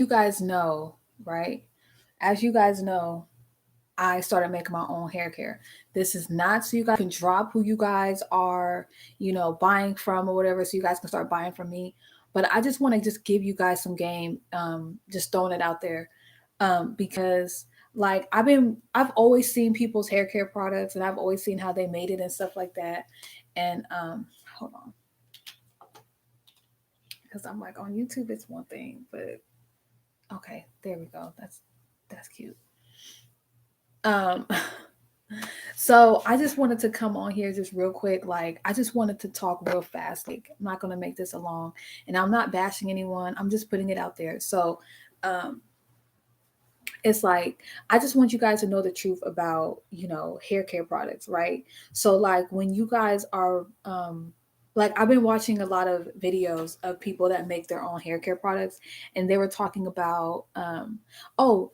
you guys know, right? As you guys know, I started making my own hair care. This is not so you guys can drop who you guys are, buying from or whatever, so you guys can start buying from me. But I just want to just give you guys some game, just throwing it out there, because like I've always seen people's hair care products, and I've always seen how they made it and stuff like that. And hold on, because I'm like on YouTube, it's one thing, but okay, there we go. That's cute. Um, so I just wanted to come on here just real quick. Like, I just wanted to talk real fast. Like, I'm not gonna make this a long, and I'm not bashing anyone. I'm just putting it out there. So, um, it's like I just want you guys to know the truth about hair care products, right? So, like, when you guys are like I've been watching a lot of videos of people that make their own hair care products, and they were talking about oh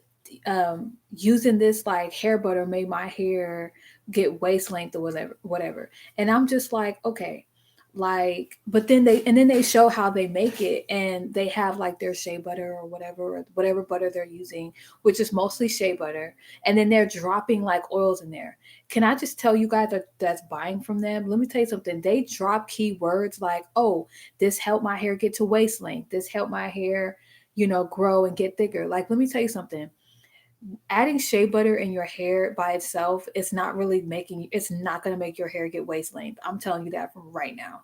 using this like hair butter made my hair get waist length or whatever. And I'm just like, okay, like, but then they show how they make it, and they have like their shea butter or whatever butter they're using, which is mostly shea butter, and then they're dropping like oils in there. Can I just tell you guys that's buying from them? Let me tell you something. They drop keywords like, oh, this helped my hair get to waist length, this helped my hair grow and get thicker. Like, let me tell you something. Adding shea butter in your hair by itself is not really it's not going to make your hair get waist length. I'm telling you that from right now.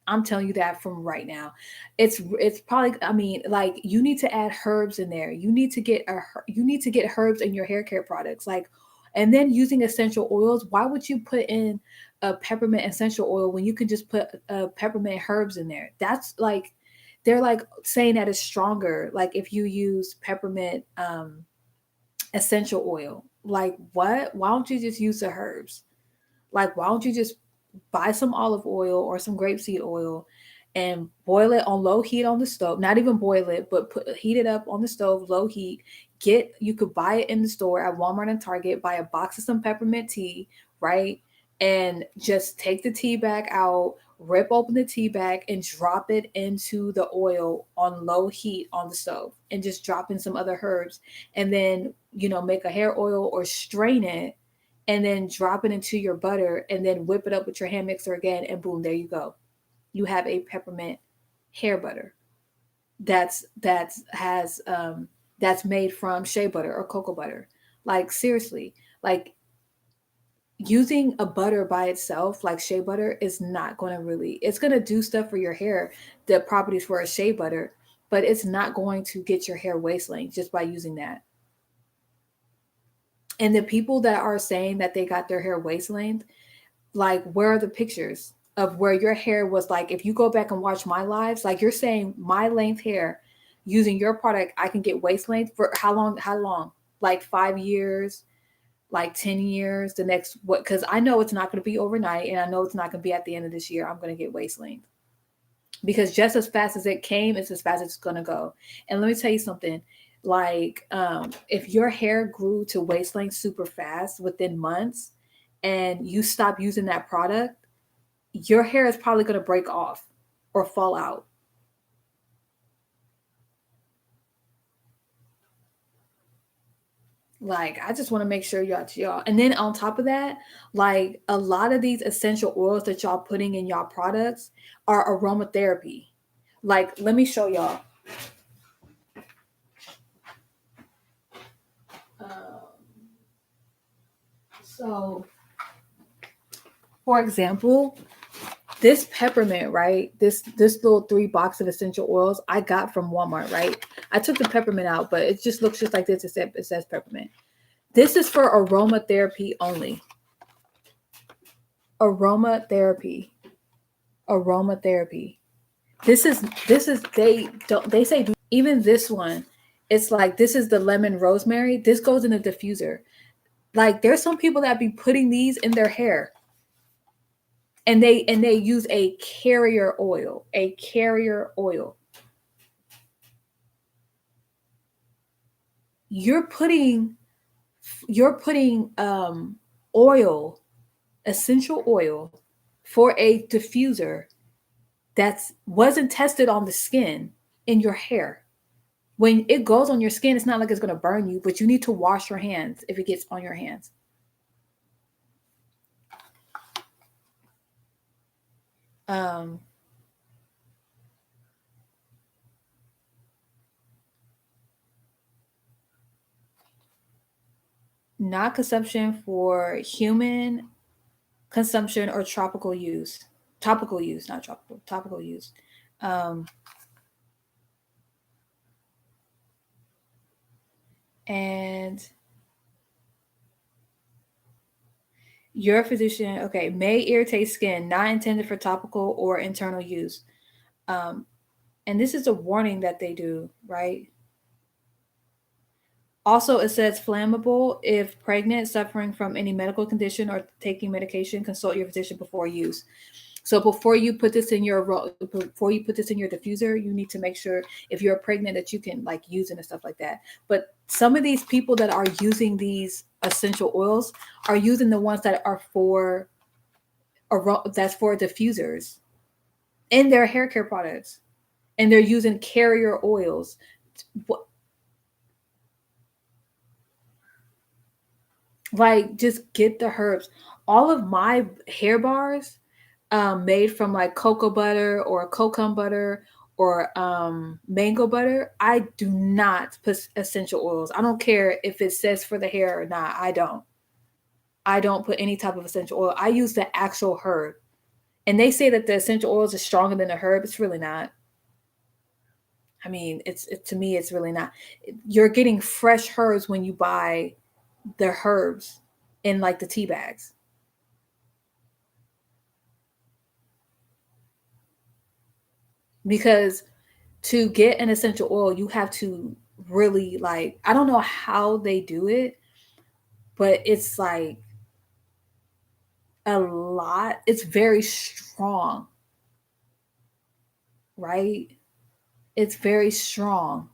I'm telling you that from right now. It's probably, I mean, like, you need to add herbs in there. You need to get herbs in your hair care products, like, and then using essential oils. Why would you put in a peppermint essential oil when you can just put peppermint herbs in there? That's like, they're like saying that it's stronger. Like, if you use peppermint essential oil, like, what? Why don't you just use the herbs? Like, why don't you just buy some olive oil or some grapeseed oil and boil it on low heat on the stove? Not even boil it, but heat it up on the stove, low heat. You could buy it in the store at Walmart and Target, buy a box of some peppermint tea, right? And just take the tea bag out, rip open the tea bag, and drop it into the oil on low heat on the stove, and just drop in some other herbs, and then make a hair oil or strain it, and then drop it into your butter, and then whip it up with your hand mixer again, and boom, there you go. You have a peppermint hair butter that's made from shea butter or cocoa butter. Like, seriously, like, using a butter by itself, like shea butter, is not going to really, it's going to do stuff for your hair, the properties for a shea butter, but it's not going to get your hair waist length just by using that. And the people that are saying that they got their hair waist length, like, where are the pictures of where your hair was? Like, if you go back and watch my lives, like, you're saying my length hair, using your product, I can get waist length for how long, like 5 years, like 10 years, the next what? Because I know it's not going to be overnight, and I know it's not going to be at the end of this year I'm going to get waist length, because just as fast as it came, it's as fast as it's going to go. And let me tell you something. Like, if your hair grew to waist length super fast within months, and you stop using that product, your hair is probably going to break off or fall out. Like, I just want to make sure y'all. And then on top of that, like, a lot of these essential oils that y'all putting in y'all products are aromatherapy. Like, let me show y'all. Um, so, for example, this peppermint, right? This little 3 box of essential oils I got from Walmart, right? I took the peppermint out, but it just looks just like this, except it says peppermint. This is for aromatherapy only. Aromatherapy. Aromatherapy. This is they say even this one, it's like, this is the lemon rosemary. This goes in a diffuser. Like, there's some people that be putting these in their hair, and they use a carrier oil. A carrier oil. You're putting you're putting oil, essential oil, for a diffuser that's wasn't tested on the skin in your hair. When it goes on your skin, it's not like it's going to burn you, but you need to wash your hands if it gets on your hands. Um, Not consumption for human consumption or tropical use. Topical use, not tropical, topical use. Um, and your physician, okay, may irritate skin, not intended for topical or internal use. Um, and this is a warning that they do, right? Also, it says flammable. If pregnant, suffering from any medical condition, or taking medication, consult your physician before use. So before you put this in your diffuser, you need to make sure if you're pregnant that you can like use it and stuff like that. But some of these people that are using these essential oils are using the ones that are for that's for diffusers in their hair care products, and they're using carrier oils. Like just get the herbs. All of my hair bars made from like cocoa butter or coconut butter or mango butter, I do not put essential oils. I don't care if it says for the hair or not. I don't put any type of essential oil. I use the actual herb. And they say that the essential oils are stronger than the herb. It's really not. I mean, to me, it's really not. You're getting fresh herbs when you buy the herbs in like the tea bags. Because to get an essential oil, you have to really like, I don't know how they do it, but it's like a lot. It's very strong, right? It's very strong.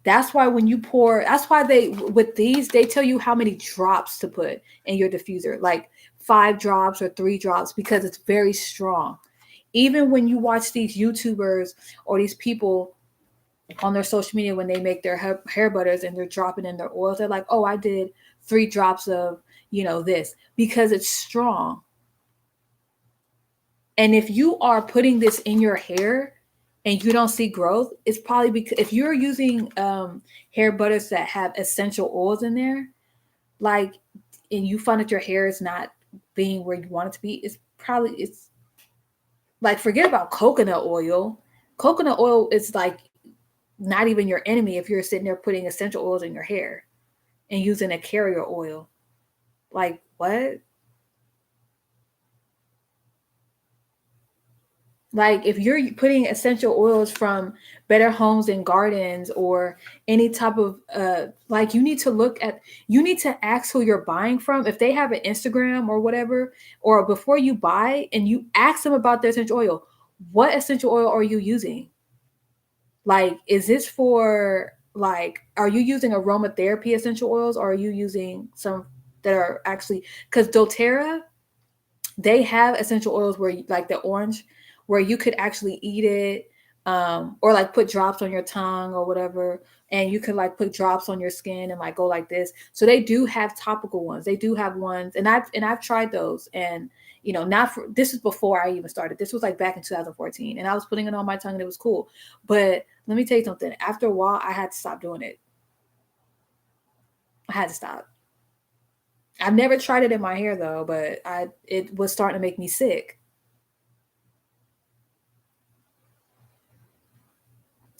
That's why when you pour, that's why they, with these, they tell you how many drops to put in your diffuser, like 5 drops or 3 drops, because it's very strong. Even when you watch these YouTubers or these people on their social media, when they make their hair butters and they're dropping in their oils, they're like, oh, I did 3 drops of, this, because it's strong. And if you are putting this in your hair and you don't see growth, it's probably because if you're using hair butters that have essential oils in there, like, and you find that your hair is not being where you want it to be, it's like, forget about coconut oil. Coconut oil is like not even your enemy if you're sitting there putting essential oils in your hair and using a carrier oil. Like, what? Like, if you're putting essential oils from Better Homes and Gardens or any type of like, you need to ask who you're buying from. If they have an Instagram or whatever, or before you buy, and you ask them about their essential oil, what essential oil are you using? Like, is this for, like, are you using aromatherapy essential oils, or are you using some that are actually, because doTERRA, they have essential oils where like the orange, where you could actually eat it, or like put drops on your tongue or whatever, and you could like put drops on your skin and like go like this. So they do have topical ones. They do have ones, and I've tried those, and not for, this is before I even started. This was like back in 2014, and I was putting it on my tongue and it was cool. But let me tell you something. After a while, I had to stop doing it. I had to stop. I've never tried it in my hair though, but it was starting to make me sick.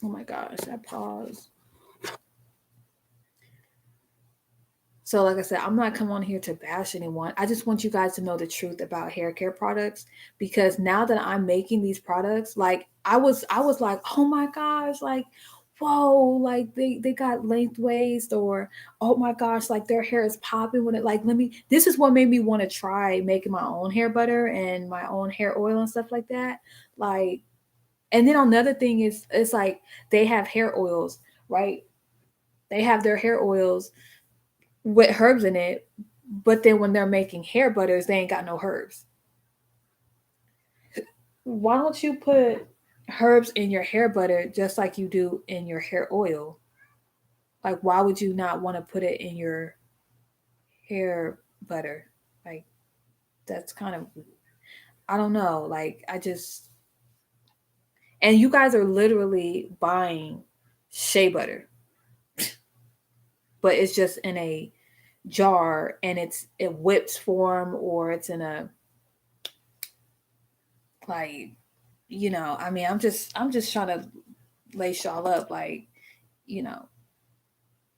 Oh my gosh, I paused. So, like I said, I'm not coming on here to bash anyone. I just want you guys to know the truth about hair care products, because now that I'm making these products, like, I was like, oh my gosh, like, whoa, like they got lengthways, or oh my gosh, like their hair is popping when it, like, this is what made me want to try making my own hair butter and my own hair oil and stuff like that. Like, and then another thing is, it's like they have hair oils, right? They have their hair oils with herbs in it, but then when they're making hair butters, they ain't got no herbs. Why don't you put herbs in your hair butter just like you do in your hair oil? Like, why would you not want to put it in your hair butter? Like, that's kind of, I don't know. Like, I just, and you guys are literally buying shea butter, but it's just in a jar and it's in whipped form, or it's in a, like, I mean, I'm just trying to lace y'all up, like, you know,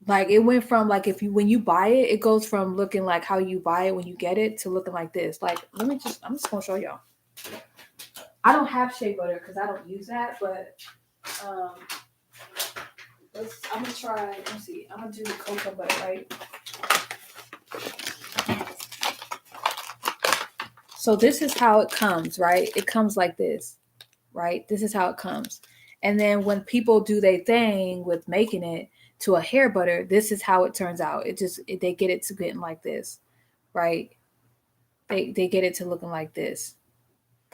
like it went from, like, if you, when you buy it, it goes from looking like how you buy it when you get it to looking like this. Like, I'm just gonna show y'all. I don't have shea butter because I don't use that, but um, I'm gonna try. Let me see. I'm gonna do the cocoa butter, right? So this is how it comes, right? It comes like this, right? This is how it comes. And then when people do their thing with making it to a hair butter, this is how it turns out. They get it to getting like this, right? They get it to looking like this.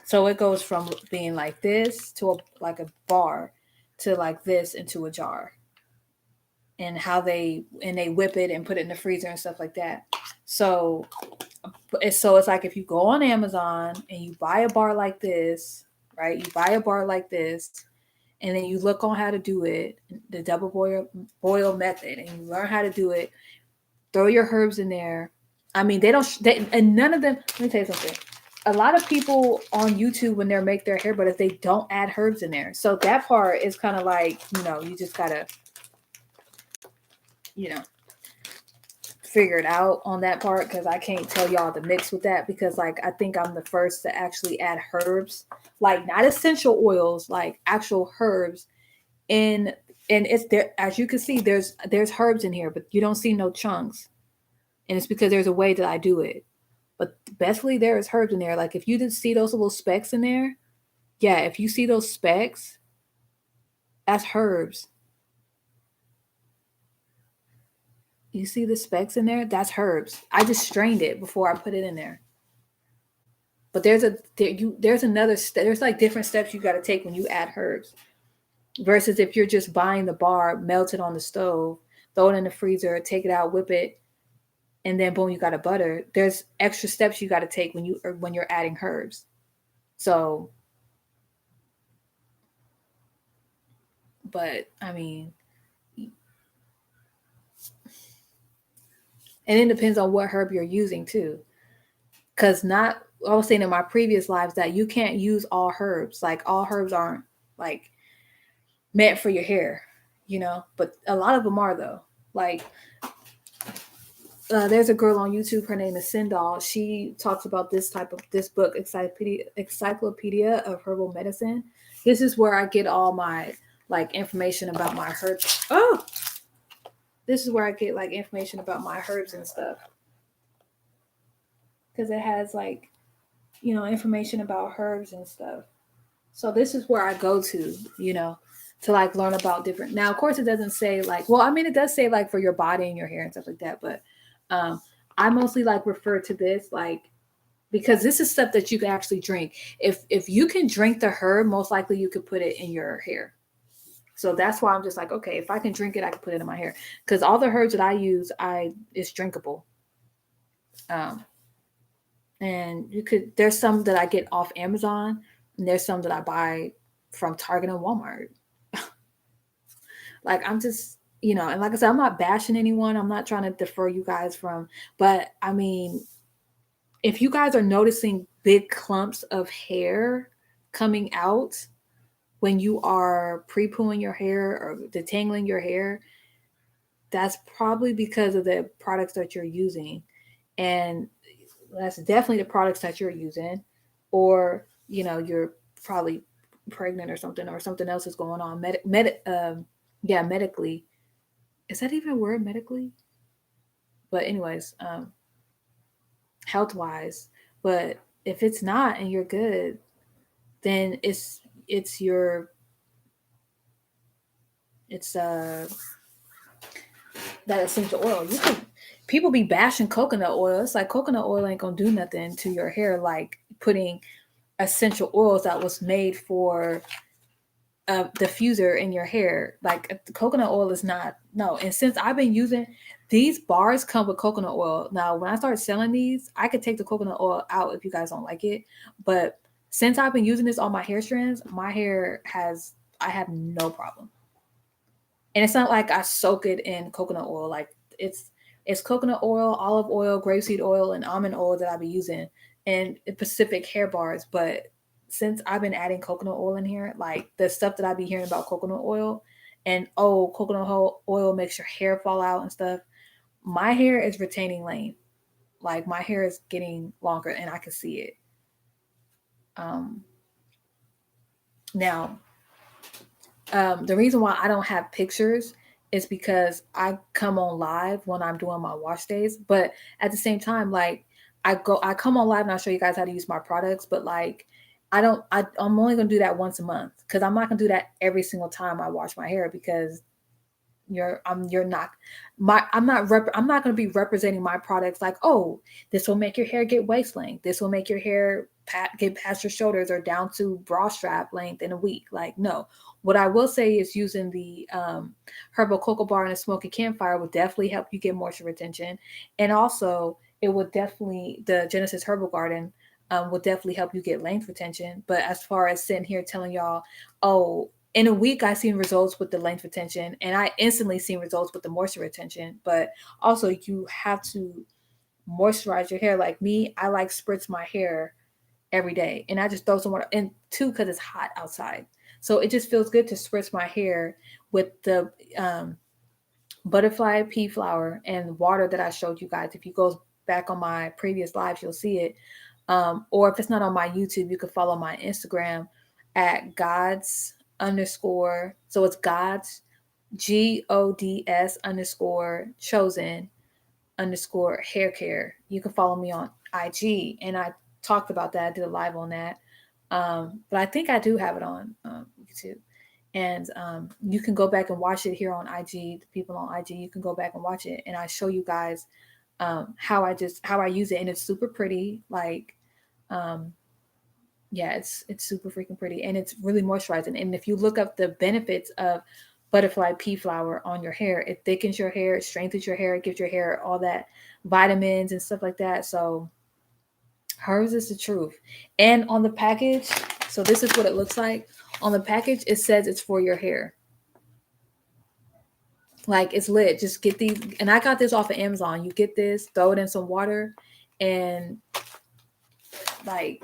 So it goes from being like this to like a bar to like this into a jar. And how they whip it and put it in the freezer and stuff like that. So it's like if you go on Amazon and you buy a bar like this, right? You buy a bar like this, and then you look on how to do it, the double boil method, and you learn how to do it. Throw your herbs in there. I mean, and none of them. Let me tell you something. A lot of people on YouTube, when they make their hair butters, they don't add herbs in there. So that part is kind of like, you just gotta, you know, figure it out on that part, because I can't tell y'all to mix with that, because like I think I'm the first to actually add herbs, like not essential oils, like actual herbs in. And it's there, as you can see, there's herbs in here, but you don't see no chunks, and it's because there's a way that I do it. But bestly, there is herbs in there. Like if you did see those little specks in there, yeah, if you see those specks, that's herbs. You see the specks in there? That's herbs. I just strained it before I put it in there. But there's another step. There's like different steps you got to take when you add herbs, versus if you're just buying the bar, melt it on the stove, throw it in the freezer, take it out, whip it, and then boom, you got a butter. There's extra steps you got to take when you're adding herbs. So, but I mean, and it depends on what herb you're using too. Because not, I was saying in my previous lives that you can't use all herbs. Like all herbs aren't like meant for your hair, but a lot of them are though. Like there's a girl on YouTube, her name is Sindal. She talks about this book, Encyclopedia of Herbal Medicine. This is where I get all my like information about my herbs. Oh, this is where I get like information about my herbs and stuff, because it has like information about herbs and stuff. So this is where I go to like learn about different. Now, of course, it doesn't say like, well, I mean, it does say like for your body and your hair and stuff like that, but I mostly like refer to this like, because this is stuff that you can actually drink. If you can drink the herb, most likely you could put it in your hair. So that's why I'm just like, okay, if I can drink it, I can put it in my hair, because all the herbs that I use, it's drinkable. And there's some that I get off Amazon, and there's some that I buy from Target and Walmart. Like I'm just, and like I said, I'm not bashing anyone. I'm not trying to defer you guys from, but I mean, if you guys are noticing big clumps of hair coming out when you are pre-pooing your hair or detangling your hair, that's probably because of the products that you're using. And that's definitely the products that you're using, or you're probably pregnant or something else is going on. Medically, is that even a word, medically? But anyways, health wise. But if it's not and you're good, then it's your it's that essential oil. People be bashing coconut oil. It's like coconut oil ain't gonna do nothing to your hair like putting essential oils that was made for diffuser in your hair. Like the coconut oil is not, no. And since I've been using these bars come with coconut oil. Now, when I start selling these, I could take the coconut oil out if you guys don't like it. But since I've been using this on my hair strands, my hair has, I have no problem. And it's not like I soak it in coconut oil. Like it's it's coconut oil, olive oil, grapeseed oil, and almond oil that I be using, and Pacific hair bars. But since I've been adding coconut oil in here, like the stuff that I be hearing about coconut oil, and oh, oil makes your hair fall out and stuff. My hair is retaining length. Like my hair is getting longer, and I can see it. Um, Now, the reason why I don't have pictures is because I come on live when I'm doing my wash days. But at the same time, like I come on live and I show you guys how to use my products. But like I'm only gonna do that once a month because I'm not gonna do that every single time I wash my hair because you're not my I'm not going to be representing my products like, oh, this will make your hair get waist length, this will make your hair get past your shoulders or down to bra strap length in a week. Like, no. What I will say is using the herbal cocoa bar and a smoky campfire will definitely help you get moisture retention. And also it will definitely, the Genesis Herbal Garden will definitely help you get length retention. But as far as sitting here telling y'all, oh, in a week I seen results with the length retention and I instantly seen results with the moisture retention. But also you have to moisturize your hair. Like me, I like spritz my hair every day and I just throw some water and too because it's hot outside. So it just feels good to spritz my hair with the butterfly pea flower and water that I showed you guys. If you go back on my previous lives, you'll see it. Or if it's not on my YouTube, you can follow my Instagram at God's underscore. So it's God's GODS underscore chosen underscore hair care. You can follow me on IG, and I talked about that. I did a live on that. But I think I do have it on YouTube. And you can go back and watch it here on IG. The people on IG, you can go back and watch it, and I show you guys how I use it, and it's super pretty. Like, um, yeah, it's super freaking pretty, and it's really moisturizing. And if you look up the benefits of butterfly pea flower on your hair, it thickens your hair, it strengthens your hair, it gives your hair all that vitamins and stuff like that. So hers is the truth. And on the package, so this is what it looks like. On the package, it says it's for your hair. Like it's lit. Just get these, and I got this off of Amazon. You get this, throw it in some water, and like,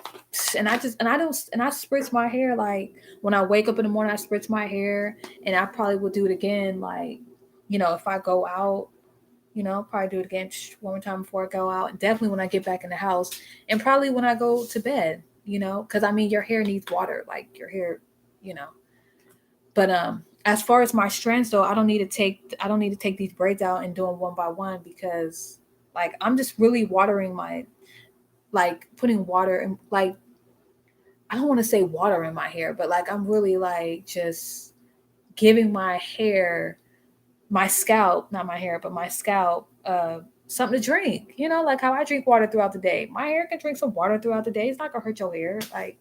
and I spritz my hair like when I wake up in the morning. I spritz my hair, and I probably will do it again. Like, if I go out, probably do it again one more time before I go out, and definitely when I get back in the house, and probably when I go to bed. Because I mean, your hair needs water. Like your hair, you know. But as far as my strands though, I don't need to take these braids out and do them one by one because like I'm just really watering my like putting water and like I don't want to say water in my hair, but like I'm really like just giving my hair, my scalp, not my hair, but my scalp, something to drink. Like how I drink water throughout the day. My hair can drink some water throughout the day. It's not gonna hurt your hair. Like,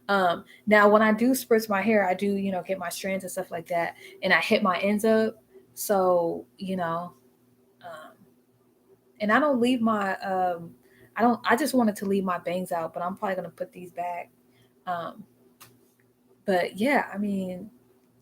now when I do spritz my hair, I do, get my strands and stuff like that, and I hit my ends up. So, and I don't leave my, I just wanted to leave my bangs out, but I'm probably gonna put these back. Um, but yeah, I mean,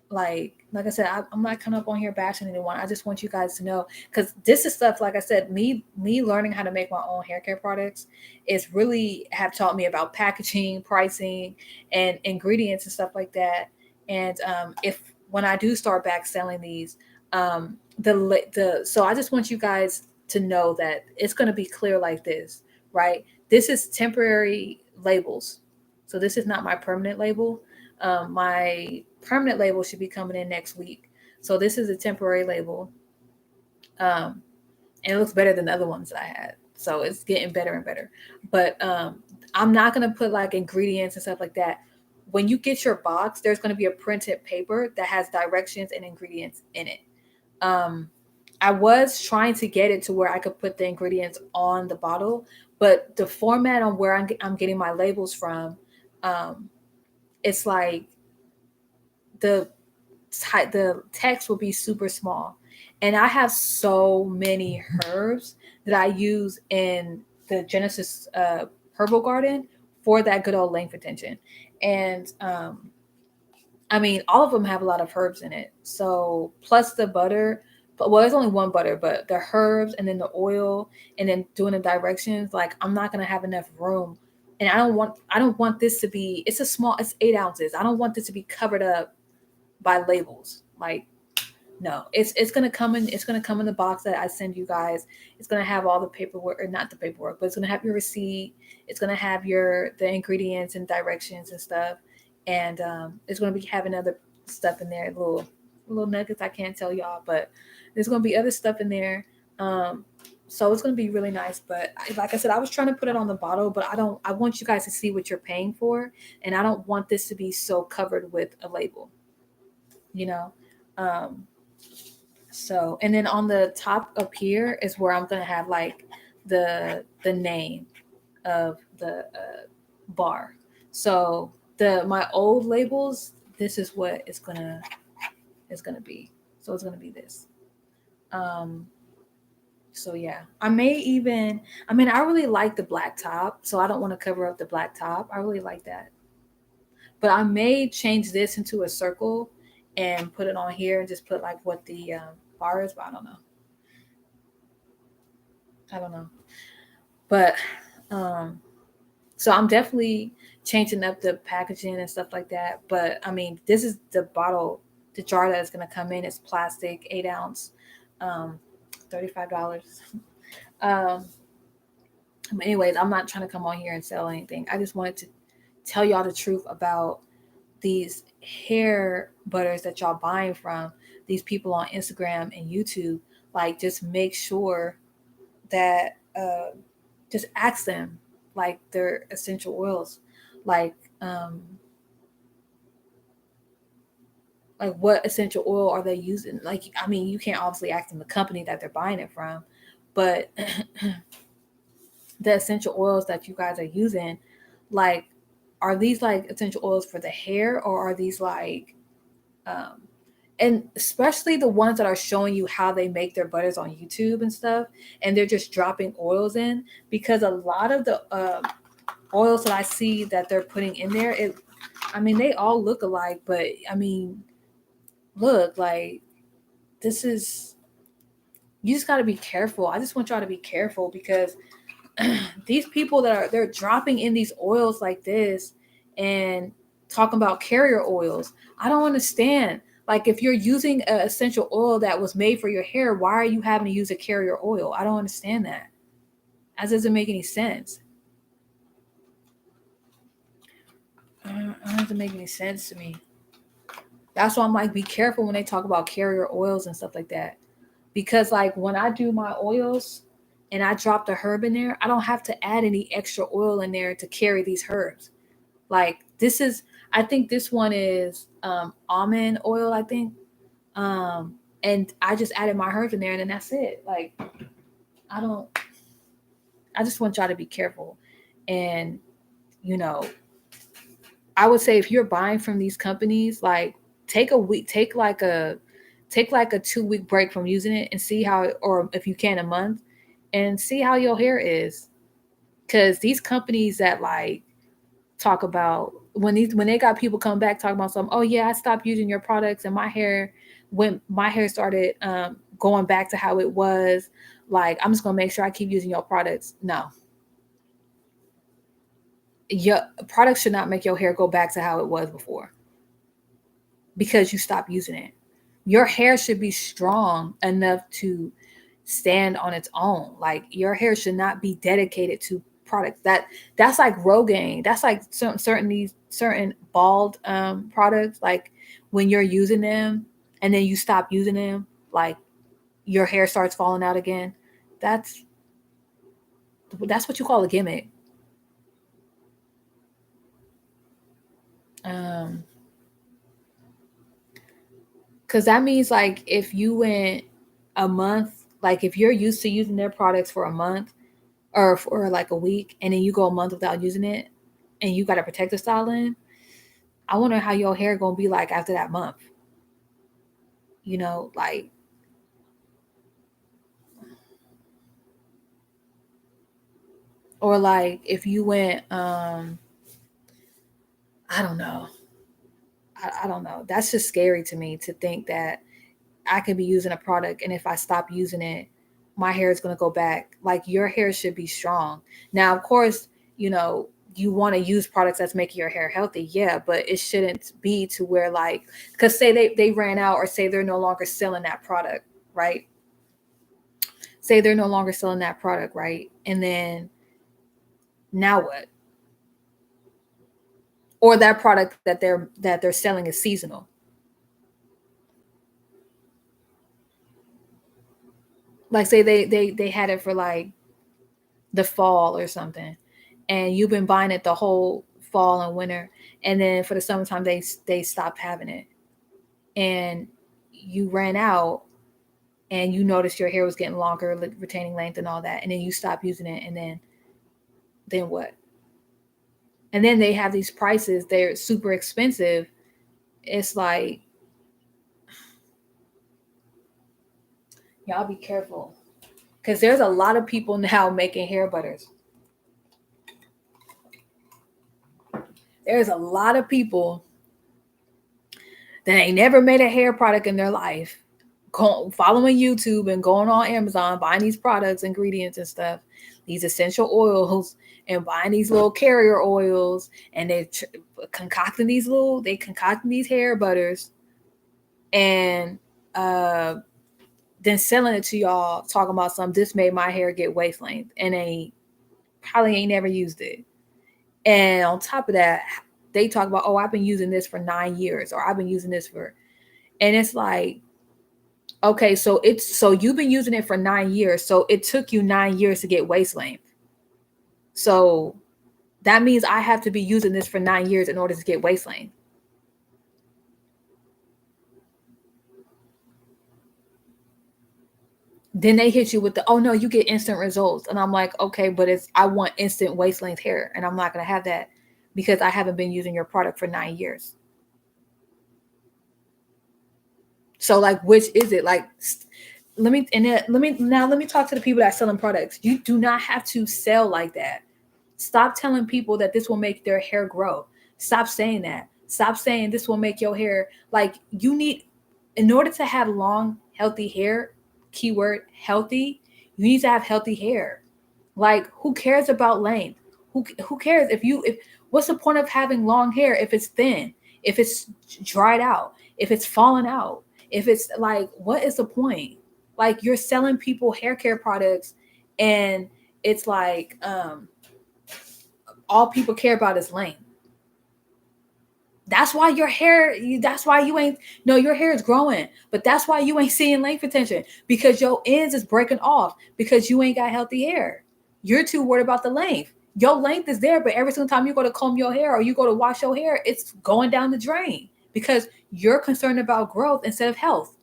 like I said, I'm not coming up on here bashing anyone. I just want you guys to know because this is stuff, like I said, me learning how to make my own hair care products is really have taught me about packaging, pricing, and ingredients and stuff like that. And if when I do start back selling these, the so I just want you guys to know that it's going to be clear like this, right? This is temporary labels, so this is not my permanent label. My permanent label should be coming in next week. So this is a temporary label. Um, and it looks better than the other ones that I had. So it's getting better and better. But I'm not gonna put like ingredients and stuff like that. When you get your box, there's gonna be a printed paper that has directions and ingredients in it. Um, I was trying to get it to where I could put the ingredients on the bottle, but the format on where I'm getting my labels from, um, it's like the the text will be super small. And I have so many herbs that I use in the Genesis herbal garden for that good old length retention. And I mean, all of them have a lot of herbs in it. So plus the butter, but well, there's only one butter, but the herbs and then the oil and then doing the directions, like I'm not gonna have enough room. And I don't want this to be, it's 8 ounces. I don't want this to be covered up by labels. Like no, it's gonna come in the box that I send you guys. It's gonna have all the paperwork, or not the paperwork, but it's gonna have your receipt. It's gonna have the ingredients and directions and stuff, and it's gonna be having other stuff in there, little nuggets I can't tell y'all, but there's gonna be other stuff in there. Um, so it's gonna be really nice. But like I said, I was trying to put it on the bottle, but I don't. I want you guys to see what you're paying for, and I don't want this to be so covered with a label, you know. Um, so, and then on the top up here is where I'm gonna have like the name of the bar. So the my old labels, this is what it's gonna be. So it's gonna be this. Um, so yeah, I may even. I mean, I really like the black top, so I don't want to cover up the black top. I really like that, but I may change this into a circle and put it on here and just put like what the bar is. But I don't know. I don't know. But um, so I'm definitely changing up the packaging and stuff like that. But I mean, this is the bottle, the jar that is gonna come in. It's plastic, 8 ounce, um, $35. Um, but anyways, I'm not trying to come on here and sell anything. I just wanted to tell y'all the truth about these hair butters that y'all buying from these people on Instagram and YouTube. Like, just make sure that just ask them like their essential oils, like um like what essential oil are they using. Like, I mean, you can't obviously ask them the company that they're buying it from, but the essential oils that you guys are using, like, are these like essential oils for the hair, or are these like um and especially the ones that are showing you how they make their butters on YouTube and stuff, and they're just dropping oils in, because a lot of the oils that I see that they're putting in there, I mean, they all look alike, but I mean, look, like, this is, you just got to be careful. I just want y'all to be careful, because these people they're dropping in these oils like this and talking about carrier oils. I don't understand. Like, if you're using an essential oil that was made for your hair, why are you having to use a carrier oil? I don't understand that. That doesn't make any sense. It doesn't make any sense to me. That's why I'm like, be careful when they talk about carrier oils and stuff like that. Because like when I do my oils and I drop the herb in there, I don't have to add any extra oil in there to carry these herbs. Like, this is, I think this one is almond oil, I think. Um, and I just added my herbs in there, and then that's it. Like, I don't. I just want y'all to be careful, and you know, I would say if you're buying from these companies, like, take a week, take like a 2 week break from using it and see how, or if you can, a month, and see how your hair is. Because these companies that like talk about, when they got people come back talking about something, oh yeah, I stopped using your products and my hair started going back to how it was. Like, I'm just gonna make sure I keep using your products. No, your products should not make your hair go back to how it was before because you stopped using it. Your hair should be strong enough to stand on its own. Like, your hair should not be dedicated to products. That's like Rogaine. That's like certain bald products. Like, when you're using them and then you stop using them, like, your hair starts falling out again. That's that's what you call a gimmick. Um, because that means, like, if you went a month, like if you're used to using their products for a month or for like a week, and then you go a month without using it, and you got a protective style in, I wonder how your hair gonna be like after that month. You know, like, or like if you went, I don't know. I don't know. That's just scary to me to think that I could be using a product and if I stop using it, my hair is going to go back. Like your hair should be strong. Now, of course, you know, you want to use products that's making your hair healthy. Yeah, but it shouldn't be to where like, because say they ran out or say they're no longer selling that product, right? Say they're no longer selling that product, right? And then now what? Or that product that they're selling is seasonal. Like say they had it for like the fall or something, and you've been buying it the whole fall and winter, and then for the summertime they stopped having it, and you ran out, and you noticed your hair was getting longer, retaining length and all that, and then you stop using it, and then what? And then they have these prices, they're super expensive. It's like, y'all be careful, because there's a lot of people now making hair butters. There's a lot of people that ain't never made a hair product in their life, following YouTube and going on Amazon, buying these products, ingredients and stuff, these essential oils, and buying these little carrier oils, and they concocting these hair butters, and uh, then selling it to y'all, talking about some, this made my hair get waist length, and they probably ain't never used it. And on top of that, they talk about, oh, I've been using this for 9 years, or I've been using this for, and it's like, okay, so you've been using it for 9 years. So it took you 9 years to get waist length. So that means I have to be using this for 9 years in order to get waist length. Then they hit you with the, oh no, you get instant results. And I'm like, okay, but I want instant waist length hair. And I'm not gonna have that because I haven't been using your product for 9 years. So like, which is it? Like, let me talk to the people that are selling products. You do not have to sell like that. Stop telling people that this will make their hair grow. Stop saying that. Stop saying this will make your hair, like, you need, in order to have long healthy hair, keyword healthy, you need to have healthy hair. Like, who cares about length? Who cares if what's the point of having long hair if it's thin, if it's dried out, if it's fallen out, if it's like, what is the point? Like, you're selling people hair care products, and it's like, all people care about is length. That's why your hair, that's why you ain't, no, your hair is growing, but that's why you ain't seeing length retention, because your ends is breaking off because you ain't got healthy hair. You're too worried about the length. Your length is there, but every single time you go to comb your hair or you go to wash your hair, it's going down the drain because you're concerned about growth instead of health.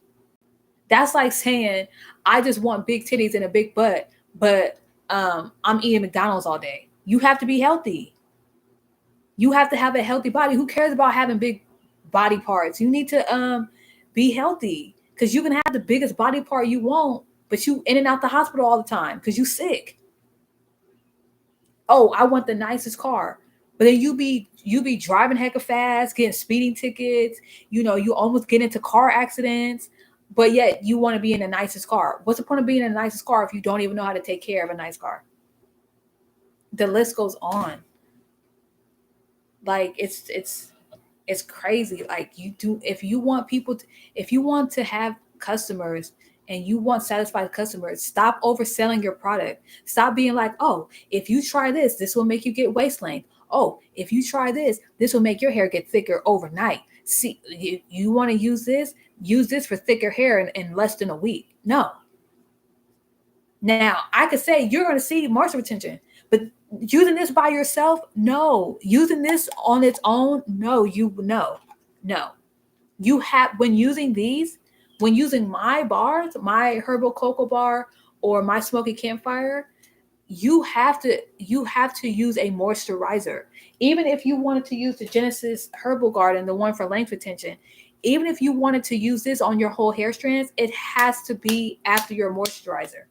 That's like saying, I just want big titties and a big butt, but I'm eating McDonald's all day. You have to be healthy. You have to have a healthy body. Who cares about having big body parts? You need to be healthy, because you can have the biggest body part you want, but you in and out the hospital all the time because you sick. Oh, I want the nicest car, but then you be driving hecka fast, getting speeding tickets. You know, you almost get into car accidents, but yet you want to be in the nicest car. What's the point of being in the nicest car if you don't even know how to take care of a nice car? The list goes on. Like, it's crazy. Like, you do, if you want people to, if you want to have customers and you want satisfied customers, stop overselling your product. Stop being like, oh, if you try this will make you get waist length. Oh, if you try this will make your hair get thicker overnight. See, you want to use this for thicker hair in less than a week. No. Now, I could say you're going to see moisture retention, but using this by yourself, no. Using this on its own, no. No. You have, when using these, when using my bars, my herbal cocoa bar or my smoky campfire, you have to use a moisturizer. Even if you wanted to use the Genesis Herbal Garden, the one for length retention, even if you wanted to use this on your whole hair strands, it has to be after your moisturizer.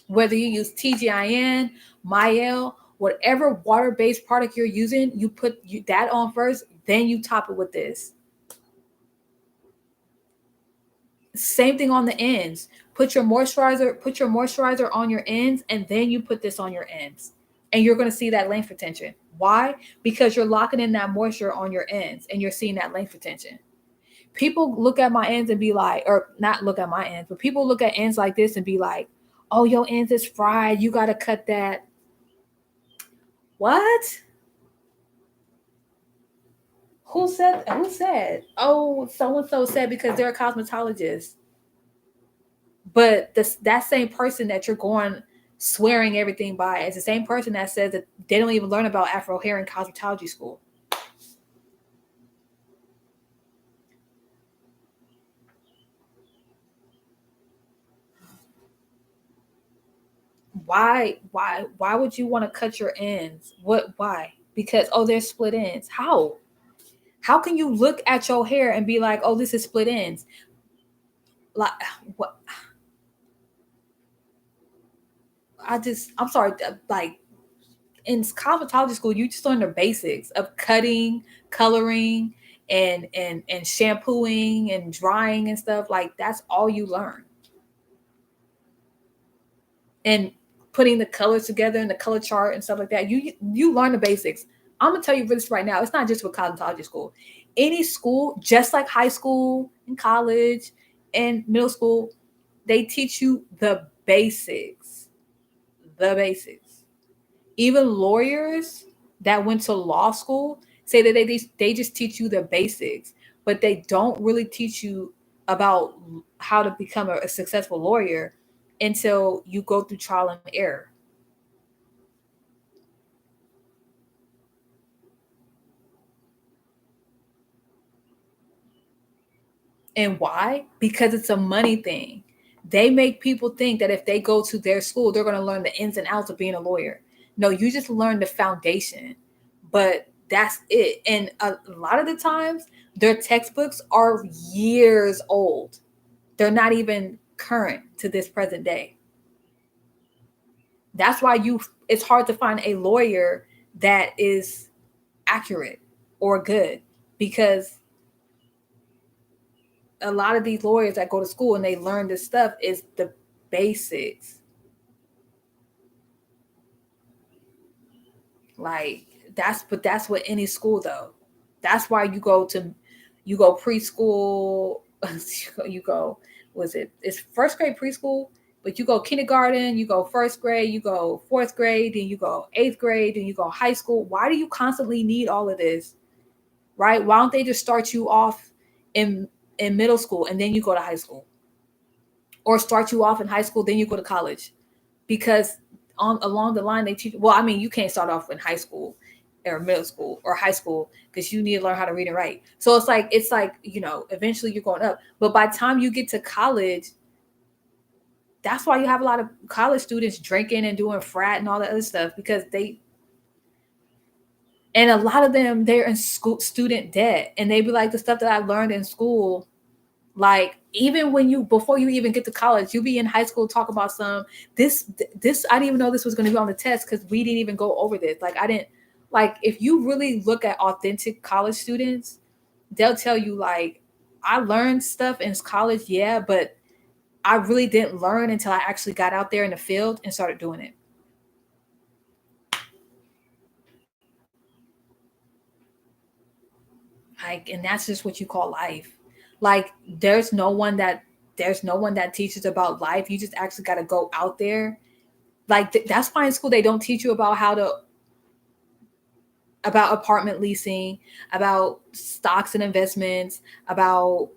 Whether you use TGIN, Myel, whatever water-based product you're using, you put that on first, then you top it with this. Same thing on the ends. Put your moisturizer on your ends, and then you put this on your ends. And you're going to see that length retention. Why? Because you're locking in that moisture on your ends and you're seeing that length retention. People look at my ends and be like, or not look at my ends, but people look at ends like this and be like, oh, your ends is fried. You got to cut that. What? Who said? Who said? Oh, so and so said because they're a cosmetologist. But that same person that you're going swearing everything by is the same person that says that they don't even learn about Afro hair in cosmetology school. Why would you want to cut your ends? Why? Because oh, there's split ends. How can you look at your hair and be like, oh, this is split ends? Like what? I'm sorry, like in cosmetology school, you just learn the basics of cutting, coloring, and shampooing and drying and stuff. Like that's all you learn. And putting the colors together and the color chart and stuff like that. You learn the basics. I'm gonna tell you this right now. It's not just with cosmetology school. Any school, just like high school and college and middle school, they teach you the basics. The basics. Even lawyers that went to law school say that they just teach you the basics, but they don't really teach you about how to become a successful lawyer until you go through trial and error. And why? Because it's a money thing. They make people think that if they go to their school, they're going to learn the ins and outs of being a lawyer. No, you just learn the foundation, but that's it. And a lot of the times, their textbooks are years old. They're not even current to this present day. That's why it's hard to find a lawyer that is accurate or good because a lot of these lawyers that go to school and they learn this stuff is the basics. Like that's what any school though. That's why you go preschool, you go was it's first grade preschool, but you go kindergarten, you go first grade, you go fourth grade, then you go eighth grade, then you go high school. Why do you constantly need all of this? Right? Why don't they just start you off in in middle school and then you go to high school? Or start you off in high school, then you go to college? Because on along the line they teach, well, I mean, you can't start off in high school or middle school or high school because you need to learn how to read and write. So it's like eventually you're going up, but by the time you get to college, that's why you have a lot of college students drinking and doing frat and all that other stuff because they and a lot of them they're in school student debt and they be like the stuff that I learned in school. Like even when you before you even get to college, you be in high school talk about some this I didn't even know this was going to be on the test because we didn't even go over this. Like I didn't like if you really look at authentic college students, they'll tell you like I learned stuff in college, yeah, but I really didn't learn until I actually got out there in the field and started doing it. Like, and that's just what you call life. Like, there's no one that there's no one that teaches about life. You just actually got to go out there. Like, that's why in school they don't teach you about how to about apartment leasing, about stocks and investments, about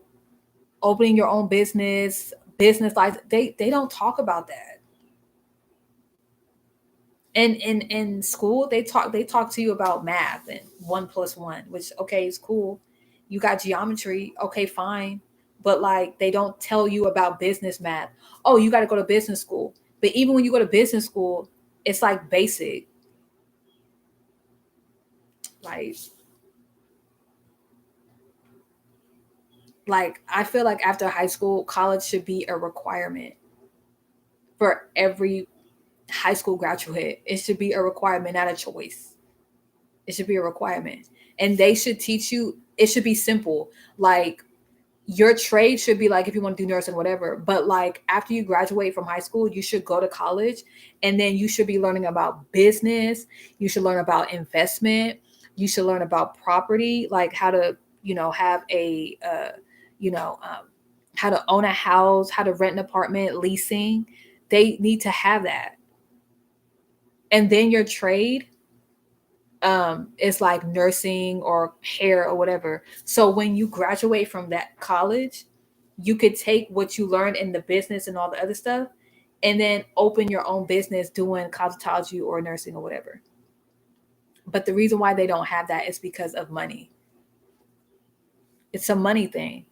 opening your own business, business life. They don't talk about that. And in school they talk to you about math and 1 plus 1, which okay is cool. You got geometry, okay, fine, but like they don't tell you about business math. Oh, you got to go to business school. But even when you go to business school, It's like basic. Like I feel like after high school, college should be a requirement for every high school graduate. It should be a requirement, not a choice. It should be a requirement. And they should teach you, it should be simple. Like your trade should be like if you want to do nursing, whatever. But like after you graduate from high school, you should go to college and then you should be learning about business. You should learn about investment. You should learn about property, like how to, have a, you know, um, how to own a house, how to rent an apartment, leasing. They need to have that. And then your trade is like nursing or hair or whatever. So when you graduate from that college, you could take what you learned in the business and all the other stuff and then open your own business doing cosmetology or nursing or whatever. But the reason why they don't have that is because of money. It's a money thing.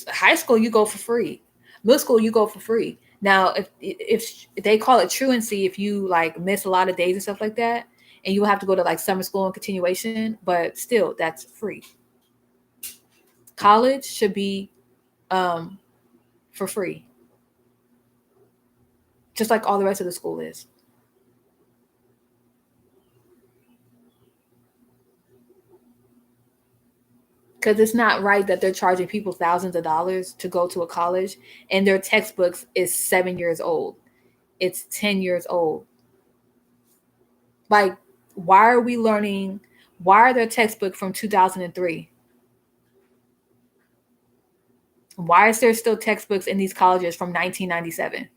High school you go for free. Middle school you go for free. Now if they call it truancy if you like miss a lot of days and stuff like that, and you have to go to like summer school and continuation, but still that's free. College should be um for free, just like all the rest of the school is. Because it's not right that they're charging people thousands of dollars to go to a college and their textbooks is 7 years old. It's 10 years old. Like, why are we learning? Why are there textbooks from 2003? Why is there still textbooks in these colleges from 1997?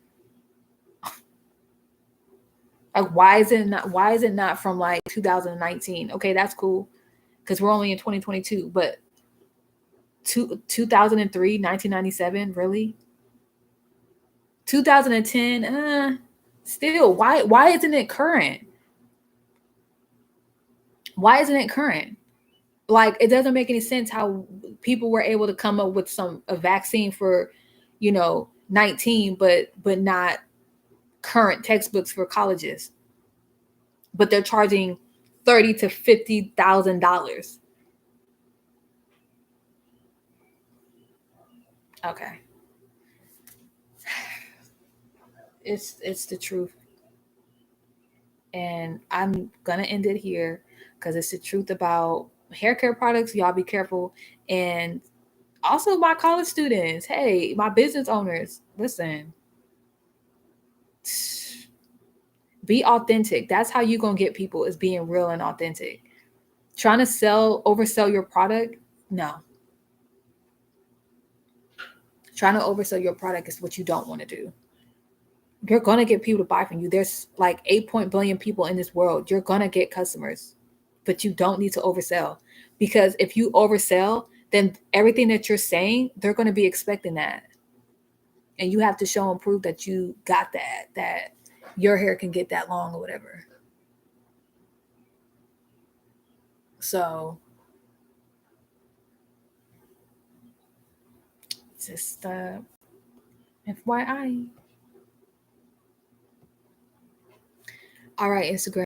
Like, why is it not from like 2019? Okay, that's cool because we're only in 2022, but 2003, 1997, really? 2010, still, why isn't it current? Why isn't it current? Like, it doesn't make any sense how people were able to come up with a vaccine for, 19, but not current textbooks for colleges. But they're charging $30,000 to $50,000. Okay, it's the truth, and I'm gonna end it here because it's the truth about hair care products. Y'all be careful, and also my college students. Hey, my business owners, listen. Be authentic. That's how you gonna get people, is being real and authentic. Trying to oversell your product, no. Trying to oversell your product is what you don't want to do. You're gonna get people to buy from you. There's like 8 billion people in this world. You're gonna get customers, but you don't need to oversell, because if you oversell, then everything that you're saying, they're gonna be expecting that, and you have to show and prove that you got that your hair can get that long or whatever. So just FYI. All right, Instagram.